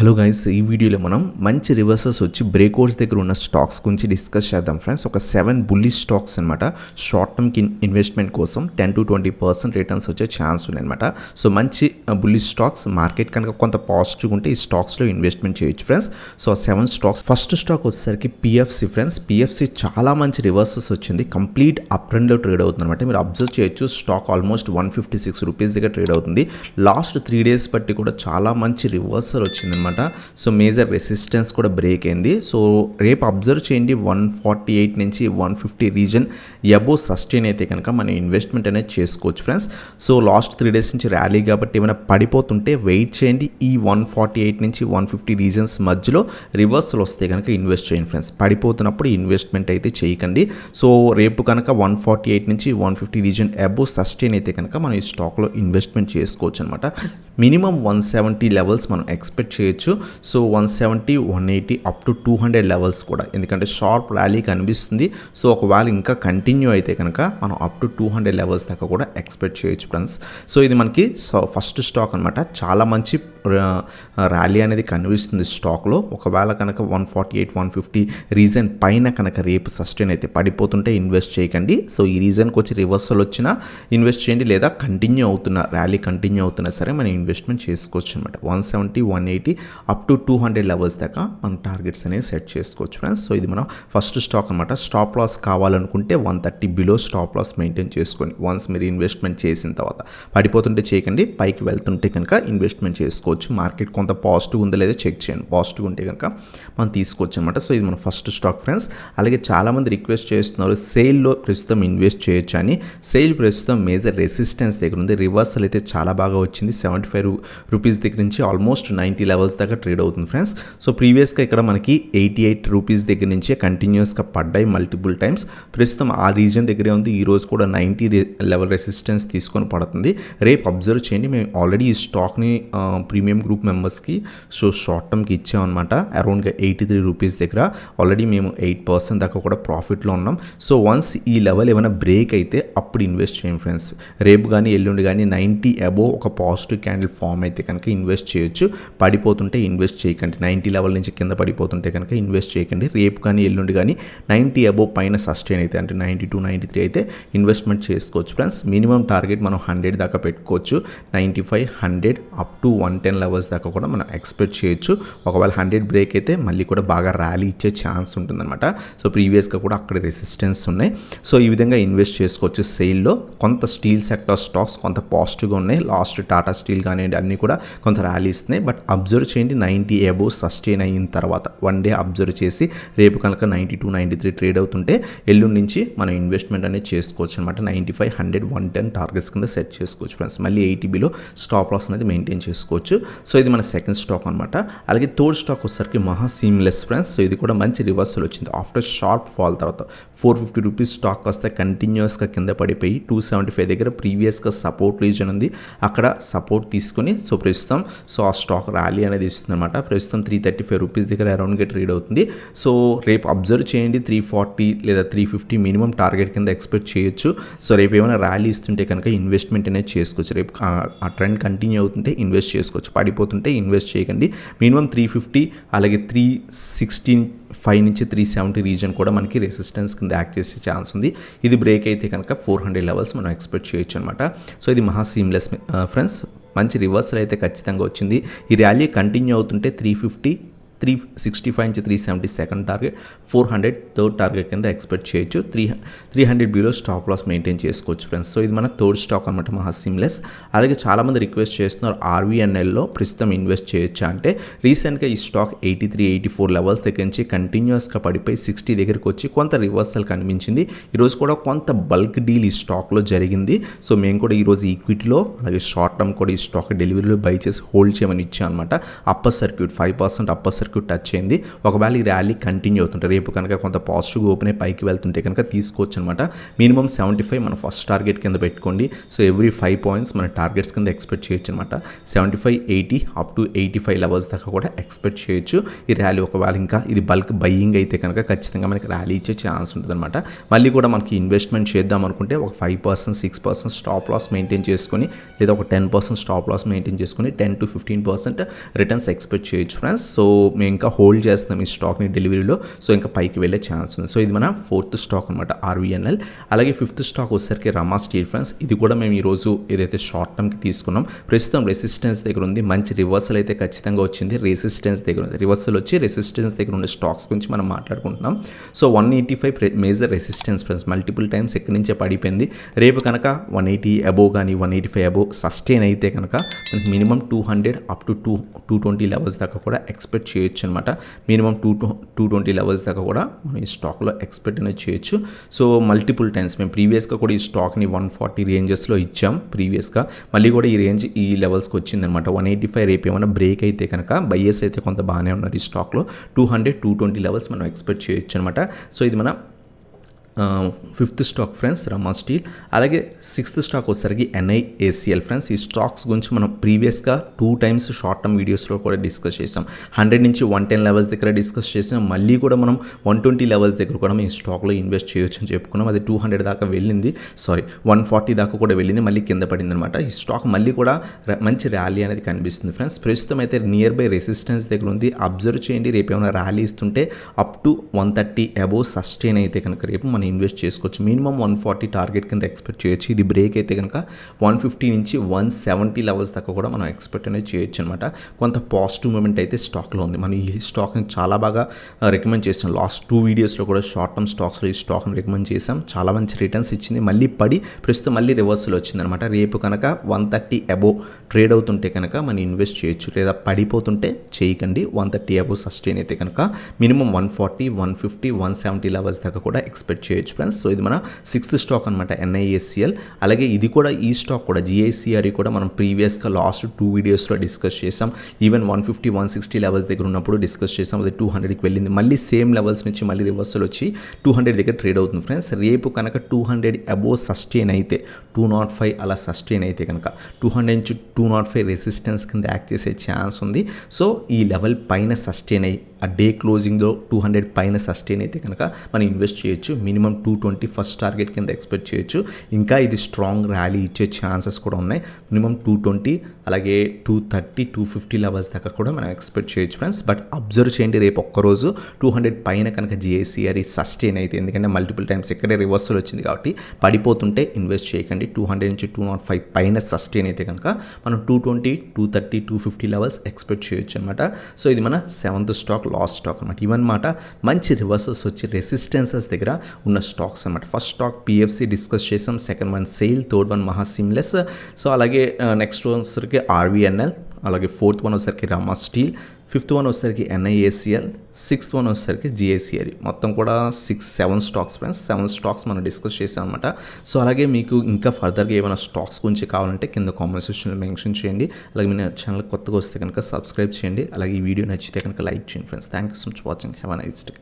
Hello guys, ఈ వీడియోలో మనం మంచి రివర్సల్స్ వచ్చి బ్రేక్అవుట్స్ దగ్గర ఉన్న స్టాక్స్ గురించి డిస్కస్ చేద్దాం ఫ్రెండ్స్. ఒక 7 బుల్లిష్ స్టాక్స్ అనమాట. షార్ట్ టర్మ్కి ఇన్వెస్ట్మెంట్ కోసం 10-20% రిటర్న్స్ వచ్చే ఛాన్స్ ఉన్నాయన్నమాట. సో మంచి బుల్లిష్ స్టాక్స్, మార్కెట్ కనుక కొంత పాజిటివ్ ఉంటే ఈ స్టాక్స్లో ఇన్వెస్ట్మెంట్ చేయొచ్చు friends. So 7 stocks. First stock వచ్చేసరికి పిఎఫ్సి ఫ్రెండ్స్. పిఎఫ్సి చాలా మంచి రివర్సల్స్ వచ్చింది. కంప్లీట్ అప్ ట్రెండ్లో ట్రేడ్ అవుతుంది అనమాట. మీరు అబ్జర్వ్ చేయొచ్చు, స్టాక్ ఆల్మోస్ట్ 156 రూపీస్ దగ్గర ట్రేడ్ అవుతుంది. లాస్ట్ 3 డేస్ బట్టి కూడా చాలా మంచి రివర్సల్ వచ్చింది అనమాట. సో మేజర్ రెసిస్టెన్స్ కూడా బ్రేక్ అయింది. సో రేపు అబ్జర్వ్ చేయండి, 148 నుంచి 150 రీజన్ అబోవ్ సస్టైన్ అయితే కనుక మనం ఇన్వెస్ట్మెంట్ అనేది చేసుకోవచ్చు ఫ్రెండ్స్. సో లాస్ట్ 3 డేస్ నుంచి ర్యాలీ కాబట్టి ఏమైనా పడిపోతుంటే వెయిట్ చేయండి. ఈ 148 నుంచి 150 రీజన్స్ మధ్యలో రివర్సల్ వస్తే కనుక ఇన్వెస్ట్ చేయండి ఫ్రెండ్స్. పడిపోతున్నప్పుడు ఇన్వెస్ట్మెంట్ అయితే చేయకండి. సో రేపు కనుక 148 నుంచి 150 రీజన్ అబోవ్ సస్టైన్ అయితే కనుక మనం ఈ స్టాక్లో ఇన్వెస్ట్మెంట్ చేసుకోవచ్చు అనమాట. మినిమం 170 లెవెల్స్ మనం ఎక్స్పెక్ట్ చేయొచ్చు. సో 170, 180 అప్ టు 200 లెవెల్స్ కూడా, ఎందుకంటే షార్ప్ ర్యాలీ కనిపిస్తుంది. సో ఒకవేళ ఇంకా కంటిన్యూ అయితే కనుక మనం అప్ టు 200 లెవెల్స్ దాకా కూడా ఎక్స్పెక్ట్ చేయొచ్చు ఫ్రెండ్స్. సో ఇది మనకి ఫస్ట్ స్టాక్ అనమాట. చాలా మంచి ర్యాలీ అనేది కనిపిస్తుంది స్టాక్లో. ఒకవేళ కనుక 148, 150 రీజన్ పైన కనుక రేపు సస్టైన్ అయితే పడిపోతుంటే ఇన్వెస్ట్ చేయకండి. సో ఈ రీజన్కి వచ్చి రివర్సల్ వచ్చినా ఇన్వెస్ట్ చేయండి, లేదా కంటిన్యూ అవుతున్న ర్యాలీ కంటిన్యూ అవుతున్నా సరే మనం ఇన్వెస్ట్మెంట్ చేసుకోవచ్చు అనమాట. 170, 180 అప్ టు 200 లెవెల్స్ దాకా మనం టార్గెట్స్ అనేవి సెట్ చేసుకోవచ్చు ఫ్రెండ్స్. సో ఇది మనం ఫస్ట్ స్టాక్ అనమాట. స్టాప్ లాస్ కావాలనుకుంటే 130 బిలో స్టాప్ లాస్ మెయింటైన్ చేసుకొని వన్స్ మీరు ఇన్వెస్ట్మెంట్ చేసిన తర్వాత పడిపోతుంటే చేయకండి, పైకి వెళ్తుంటే కనుక ఇన్వెస్ట్మెంట్ చేసుకోవచ్చు. మార్కెట్ కొంత పాజిటివ్ ఉందో లేదో చెక్ చేయండి. పాజిటివ్ ఉంటే కనుక మనం తీసుకోవచ్చు అనమాట. సో ఇది మన ఫస్ట్ స్టాక్ ఫ్రెండ్స్. అలాగే చాలామంది రిక్వెస్ట్ చేస్తున్నారు సేల్లో ప్రస్తుతం ఇన్వెస్ట్ చేయొచ్చు అని. సేల్ ప్రస్తుతం మేజర్ రెసిస్టెన్స్ దగ్గర ఉంది. రివర్సల్ అయితే చాలా బాగా వచ్చింది. 75 రూపీస్ దగ్గర నుంచి ఆల్మోస్ట్ 90 లెవెల్స్ దాకా ట్రేడ్ అవుతుంది ఫ్రెండ్స్. సో ప్రీవియస్గా ఇక్కడ మనకి 88 రూపీస్ దగ్గర నుంచే కంటిన్యూస్గా పడ్డాయి మల్టిపుల్ టైమ్స్. ప్రస్తుతం ఆ రీజన్ దగ్గరే ఉంది. ఈ రోజు కూడా 90 లెవెల్ రెసిస్టెన్స్ తీసుకొని పడుతుంది. రేపు అబ్జర్వ్ చేయండి, మేము ఆల్రెడీ ఈ స్టాక్ని ప్రీమియం గ్రూప్ మెంబర్స్కి సో షార్ట్ టర్మ్కి ఇచ్చామన్నమాట. అరౌండ్గా 83 రూపీస్ దగ్గర ఆల్రెడీ మేము 8% దాకా కూడా ప్రాఫిట్లో ఉన్నాం. సో వన్స్ ఈ లెవెల్ ఏమైనా బ్రేక్ అయితే అప్పుడు ఇన్వెస్ట్ చేయండి ఫ్రెండ్స్. రేపు కానీ ఎల్లుండి కానీ 90 అబోవ్ ఒక పాజిటివ్ క్యాండిల్ ఫామ్ అయితే కనుక ఇన్వెస్ట్ చేయొచ్చు. పడిపోతుంటే ఇన్వెస్ట్ చేయకండి. 90 లెవెల్ నుంచి కింద పడిపోతుంటే కనుక ఇన్వెస్ట్ చేయకండి. రేపు కానీ ఎల్లుండి కానీ 90 అబోవ్ పైన సస్టైన్ అయితే అంటే 92, 93 అయితే ఇన్వెస్ట్మెంట్ చేసుకోవచ్చు ఫ్రెండ్స్. మినిమం టార్గెట్ మనం 100 దాకా పెట్టుకోవచ్చు. 95, 100 అప్ టు 110 లెవెల్స్ దాకా కూడా మనం ఎక్స్పెక్ట్ చేయొచ్చు. ఒకవేళ 100 బ్రేక్ అయితే మళ్ళీ కూడా బాగా ర్యాలీ ఇచ్చే ఛాన్స్ ఉంటుందన్నమాట. సో ప్రీవియస్గా కూడా అక్కడ రెసిస్టెన్స్ ఉన్నాయి. సో ఈ విధంగా ఇన్వెస్ట్ చేసుకోవచ్చు. సేల్లో కొంత స్టీల్ సెక్టర్ స్టాక్స్ కొంత పాజిటివ్గా ఉన్నాయి. లాస్ట్ టాటా స్టీల్ కానివ్వండి అన్నీ కూడా కొంత ర్యాలీ ఇస్తున్నాయి. బట్ అబ్జర్వ్ చేయండి, 90 అబోవ్ సస్టైన్ అయిన తర్వాత 1 డే అబ్జర్వ్ చేసి రేపు కనుక 92, 93 ట్రేడ్ అవుతుంటే ఎల్లుండి నుంచి మనం ఇన్వెస్ట్మెంట్ అనేది చేసుకోవచ్చు అనమాట. 95, 100, 110 టార్గెట్స్ కింద సెట్ చేసుకోవచ్చు ఫ్రెండ్స్. మళ్ళీ 80 బిలో స్టాప్ లాస్ అనేది మెయింటైన్ చేసుకోవచ్చు. సో ఇది మన సెకండ్ స్టాక్ అనమాట. అలాగే థర్డ్ స్టాక్ వచ్చేసరికి మహా సీమ్లెస్ ఫ్రెండ్స్. సో ఇది కూడా మంచి రివర్సల్ వచ్చింది. ఆఫ్టర్ షార్ప్ ఫాల్ తర్వాత 450 రూపీస్ స్టాక్ వస్తే కంటిన్యూస్గా కింద పడిపోయి 275 దగ్గర ప్రీవియస్గా సపోర్ట్ రీజన్ ఉంది, అక్కడ సపోర్ట్ తీసుకొని సో ప్రస్తుతం సో ఆ స్టాక్ ర్యాలీ అనేది ఇస్తుంది అనమాట. ప్రస్తుతం 335 రూపీస్ దగ్గర అరౌండ్గా ట్రేడ్ అవుతుంది. సో రేపు అబ్జర్వ్ చేయండి, 340 లేదా 350 మినిమం టార్గెట్ కింద ఎక్స్పెక్ట్ చేయొచ్చు. సో రేపు ఏమైనా ర్యాలీ ఇస్తుంటే కనుక ఇన్వెస్ట్మెంట్ అనేది చేసుకోవచ్చు. రేపు ఆ ట్రెండ్ కంటిన్యూ అవుతుంటే ఇన్వెస్ట్ చేసుకోవచ్చు. పడిపోతుంటే ఇన్వెస్ట్ చేయకండి. మినిమం 350 అలాగే 365 నుంచి 370 రీజన్ కూడా మనకి రెసిస్టెన్స్ కింద యాక్ట్ చేసే ఛాన్స్ ఉంది. ఇది బ్రేక్ అయితే కనుక 400 లెవెల్స్ మనం ఎక్స్పెక్ట్ చేయొచ్చు అనమాట. సో ఇది మహా సీమ్లెస్ ఫ్రెండ్స్. మంచి రివర్సల్ అయితే ఖచ్చితంగా వచ్చింది. ఈ ర్యాలీ కంటిన్యూ అవుతుంటే 350, 365 నుంచి 370 సెకండ్ టార్గెట్, 400 థర్డ్ టార్గెట్ కింద ఎక్స్పెక్ట్ చేయొచ్చు. 300 బిలో స్టాప్ లాస్ మెయింటైన్ చేసుకోవచ్చు ఫ్రెండ్స్. సో ఇది మన థర్డ్ స్టాక్ అనమాట, మహా సీమ్లెస్. అలాగే చాలామంది రిక్వెస్ట్ చేస్తున్నారు ఆర్వీఎన్ఎల్లో ప్రస్తుతం ఇన్వెస్ట్ చేయొచ్చా అంటే, రీసెంట్గా ఈ స్టాక్ 83, 84 లెవెల్స్ దగ్గర నుంచి కంటిన్యూస్గా పడిపోయి 60 దగ్గరికి వచ్చి కొంత రివర్సల్ కనిపించింది. ఈరోజు కూడా కొంత బల్క్ డీల్ ఈ స్టాక్లో జరిగింది. సో మేము కూడా ఈరోజు ఈక్విటీలో అలాగే షార్ట్ టర్మ్ కూడా ఈ స్టాక్ డెలివరీలో బై చేసి హోల్డ్ చేయమని ఇచ్చాం అనమాట. Upper circuit 5% upper circuit circuit touch అయింది. ఒకవేళ ఈ ర్యాలీ కంటిన్యూ అవుతుంటే రేపు కనుక కొంత పాజిటివ్ ఓపెన్ అయి పైకి వెళ్తుంటే కనుక తీసుకోవచ్చు అనమాట. మినిమం 75 మన ఫస్ట్ టార్గెట్ కింద పెట్టుకోండి. సో ఎవ్రీ 5 పాయింట్స్ మన టార్గెట్స్ కింద ఎక్స్పెక్ట్ చేయొచ్చు అనమాట. 75, 80 అప్ టు 85 లెవెల్స్ దాకా కూడా ఎక్స్పెక్ట్ చేయొచ్చు. ఈ ర్యాలీ ఒకవేళ ఇంకా ఇది బల్క్ బయ్యింగ్ అయితే కనుక ఖచ్చితంగా మనకి ర్యాలీ ఇచ్చే ఛాన్స్ ఉంటుంది అనమాట. మళ్ళీ కూడా మనకి ఇన్వెస్ట్మెంట్ చేద్దాం అనుకుంటే ఒక 5%, 6% స్టాప్ లాస్ మెయింటైన్ చేసుకొని లేదా ఒక 10% స్టాప్ లాస్ మెయింటైన్ చేసుకొని 10 to 15% రిటర్న్స్ ఎక్స్పెక్ట్ చేయొచ్చు ఫ్రెండ్స్. సో మేము ఇంకా హోల్డ్ చేస్తున్నాం ఈ స్టాక్ని డెలివరీలో. సో ఇంకా పైకి వెళ్ళే ఛాన్స్ ఉంది. సో ఇది మన 4th స్టాక్ అనమాట RVNL. అలాగే 5th స్టాక్ వచ్చేసరికి రమా స్టీల్ ఫ్రెండ్స్. ఇది కూడా మేము ఈరోజు ఏదైతే షార్ట్ టర్మ్కి తీసుకున్నాం ప్రస్తుతం రెసిస్టెన్స్ దగ్గర ఉంది. మంచి రివర్సల్ అయితే ఖచ్చితంగా వచ్చింది. రెసిస్టెన్స్ దగ్గర ఉంది. రివర్సల్ వచ్చి రెసిస్టెన్స్ దగ్గర ఉన్న స్టాక్స్ గురించి మనం మాట్లాడుకుంటున్నాం. So 185 major resistance friends. Multiple times ఎక్కడి నుంచే పడిపోయింది. రేపు కనుక 180 అబోవ్ కానీ 185 అబోవ్ సస్టైన్ అయితే కనుక మనకి మినిమం 200 అప్ టు 220 లెవెల్స్ దాకా కూడా ఎక్స్పెక్ట్ చేయొచ్చు అనమాట. మినిమం 220 లెవెల్స్ దాకా కూడా మనం ఈ స్టాక్లో ఎక్స్పెక్ట్ అనేది చేయొచ్చు. సో మల్టిపుల్ టైమ్స్ మేము ప్రీవియస్గా కూడా ఈ స్టాక్ని 140 రేంజెస్లో ఇచ్చాం ప్రీవియస్గా. మళ్ళీ కూడా ఈ రేంజ్ ఈ లెవెల్స్కి వచ్చిందనమాట. 185 రేపు ఏమైనా బ్రేక్ అయితే కనుక బయ్యర్స్ అయితే కొంత బాగానే ఉన్నారు ఈ స్టాక్లో. 200, 220 లెవెల్స్ మనం ఎక్స్పెక్ట్ చేయొచ్చు అనమాట. సో ఇది మన 5th స్టాక్ ఫ్రెండ్స్ రమా స్టీల్. అలాగే 6th స్టాక్ వచ్చేసరికి NIACL ఫ్రెండ్స్. ఈ స్టాక్స్ గురించి మనం ప్రీవియస్గా 2 టైమ్స్ షార్ట్ టర్మ్ వీడియోస్లో కూడా డిస్కస్ చేసాం. 100 నుంచి 110 లెవెల్స్ దగ్గర డిస్కస్ చేసాం. మళ్ళీ కూడా మనం 120 లెవెల్స్ దగ్గర కూడా ఈ స్టాక్లో ఇన్వెస్ట్ చేయొచ్చు అని చెప్పుకున్నాం. అది 200 దాకా వెళ్ళింది, 140 దాకా కూడా వెళ్ళింది, మళ్ళీ కింద పడింది అనమాట. ఈ స్టాక్ మళ్ళీ కూడా మంచి ర్యాలీ అనేది కనిపిస్తుంది ఫ్రెండ్స్. ప్రస్తుతం అయితే నియర్ బై రెసిస్టెన్స్ దగ్గర ఉంది. అబ్జర్వ్ చేయండి. రేపు ఏమైనా ర్యాలీ ఇస్తుంటే అప్ టు 130 అబోవ్ సస్టైన్ అయితే కనుక రేపు మనం ఇన్వెస్ట్ చేసుకోవచ్చు. మినిమం 140 టార్గెట్ కింద ఎక్స్పెక్ట్ చేయొచ్చు. ఇది బ్రేక్ అయితే కనుక 150 నుంచి 170 లెవెల్స్ దాకా కూడా మనం ఎక్స్పెక్ట్ అనేది చేయొచ్చు అనమాట. కొంత పాజిటివ్ మూమెంట్ అయితే స్టాక్లో ఉంది. మనం ఈ స్టాక్ని చాలా బాగా రికమెండ్ చేసాం. లాస్ట్ 2 వీడియోస్లో కూడా షార్ట్ టర్మ్ స్టాక్స్లో ఈ స్టాక్ని రికమెండ్ చేసాం. చాలా మంచి రిటర్న్స్ ఇచ్చింది. మళ్ళీ పడి ప్రస్తుతం మళ్ళీ రివర్సల్ వచ్చిందనమాట. రేపు కనుక 130 అబోవ్ ట్రేడ్ అవుతుంటే కనుక మనం ఇన్వెస్ట్ చేయొచ్చు. లేదా పడిపోతుంటే చేయకండి. 130 అబోవ్ సస్టైన్ అయితే కనుక మినిమం 140, 150, 170 లెవెల్స్ దాకా కూడా ఎక్స్పెక్ట్ చేయొచ్చు ఫ్రెండ్స్. సో ఇది మన 6th స్టాక్ అనమాట NIACL. అలాగే ఇది కూడా ఈ స్టాక్ కూడా GICRE కూడా మనం ప్రీవియస్గా లాస్ట్ 2 వీడియోస్లో డిస్కస్ చేసాం. ఈవెన్ 150, 160 లెవెల్స్ దగ్గర ఉన్నప్పుడు డిస్కస్ చేసాం. అది 200కి వెళ్ళింది. మళ్ళీ సేమ్ లెవెల్స్ నుంచి మళ్ళీ రివర్సల్ వచ్చి 200 దగ్గర ట్రేడ్ అవుతుంది ఫ్రెండ్స్. రేపు కనుక 200 అబోవ్ సస్టైన్ అయితే 205 అలా సస్టైన్ అయితే కనుక 200 నుంచి 205 రెసిస్టెన్స్ కింద యాక్ట్ చేసే ఛాన్స్ ఉంది. సో ఈ లెవెల్ పైన సస్టైన్ అయ్యి ఆ డే క్లోజింగ్లో 200 పైన సస్టైన్ అయితే కనుక మనం ఇన్వెస్ట్ చేయొచ్చు. మినిమం 220 ఫస్ట్ టార్గెట్ కింద ఎక్స్పెక్ట్ చేయొచ్చు. ఇంకా ఇది స్ట్రాంగ్ ర్యాలీ ఇచ్చే ఛాన్సెస్ కూడా ఉన్నాయి. మినిమం 220 అలాగే 230, 250 లెవెల్స్ దాకా కూడా మనం ఎక్స్పెక్ట్ చేయొచ్చు ఫ్రెండ్స్. బట్ అబ్జర్వ్ చేయండి. రేపు ఒక్కరోజు 200 పైన కనుక GICRE సస్టైన్ అయితే, ఎందుకంటే మల్టిపుల్ టైమ్స్ ఇక్కడే రివర్సల్ వచ్చింది కాబట్టి పడిపోతుంటే ఇన్వెస్ట్ చేయకండి. 200 నుంచి 205 పైన సస్టైన్ అయితే కనుక మనం 220, 230, 250 లెవెల్స్ ఎక్స్పెక్ట్ చేయొచ్చు అనమాట. సో ఇది మన 7th స్టాక్ లాస్ట్ స్టాక్ అనమాట. ఇవన్నమాట మంచి రివర్సల్స్ వచ్చి రెసిస్టెన్సెస్ దగ్గర ఉన్న స్టాక్స్ అనమాట. ఫస్ట్ స్టాక్ PFC డిస్కస్ చేసాం. Second one SAIL, third one మహా సిమ్లెస్. సో అలాగే నెక్స్ట్ వన్ వచ్చేసరికి RVNL, అలాగే 4th వన్ వచ్చేసరికి రమా స్టీల్, 5th వన్ వచ్చేసరికి NIACL, 6th వన్ వచ్చేసరికి GICRE. మొత్తం కూడా 7 స్టాక్స్ ఫ్రెండ్స్. 7 స్టాక్స్ మనం డిస్కస్ చేసాం అనమాట. సో అలాగే మీకు ఇంకా ఫర్దర్గా ఏమైనా స్టాక్స్ గురించి కావాలంటే కింద కామెంట్ సెక్షన్లో మెన్షన్ చేయండి. అలాగే మీ ఛానల్ కొత్తగా వస్తే కనుక సబ్స్క్రైబ్ చేయండి. అలాగే ఈ వీడియో నచ్చితే కనుక లైక్ చేయండి friends. Thank you so much watching. Have a nice day.